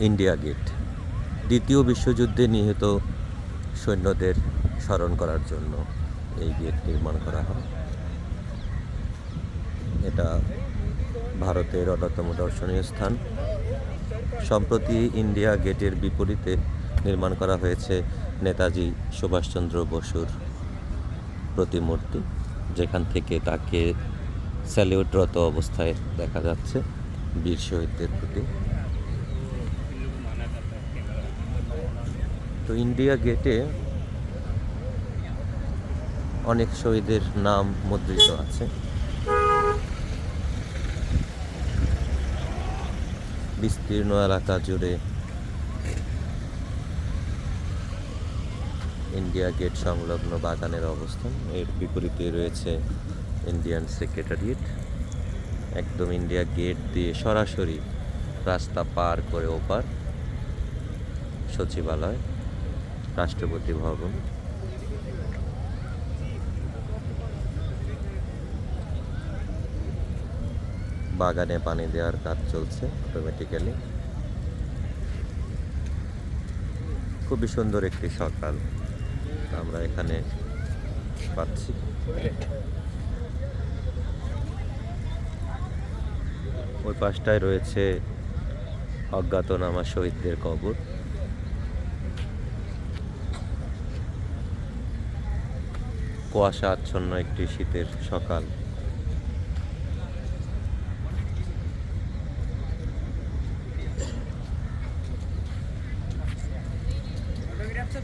India gate দ্বিতীয় বিশ্বযুদ্ধে নিহত সৈন্যদের স্মরণ করার জন্য এই গেট নির্মাণ করা হয়। এটা ভারতের অন্যতম দর্শনীয় স্থান। সম্প্রতি ইন্ডিয়া গেটের বিপরীতে নির্মাণ করা হয়েছে নেতাজি সুভাষচন্দ্র বসুর প্রতিমূর্তি, যেখান থেকে তাকে স্যালিউটরত অবস্থায় দেখা যাচ্ছে বীর শহীদদের প্রতি। তো ইন্ডিয়া গেটে অনেক শহীদের নাম মুদ্রিত আছে। বিস্তীর্ণ এলাকা জুড়ে ইন্ডিয়া গেট সংলগ্ন বাগানের অবস্থান। এর বিপরীতে রয়েছে ইন্ডিয়ান সেক্রেটারিয়েট। একদম ইন্ডিয়া গেট দিয়ে সরাসরি রাস্তা পার করে ওপার সচিবালয়, রাষ্ট্রপতি ভবন। বাগানে পানি দেওয়ার কাজ চলছে অটোমেটিক্যালি। খুবই সুন্দর একটি সকাল আমরা এখানে পাচ্ছি। ওই পাশটায় রয়েছে অজ্ঞাতনামা শহীদদের কবর। কুয়াশা আচ্ছন্ন একটি শীতের সকাল।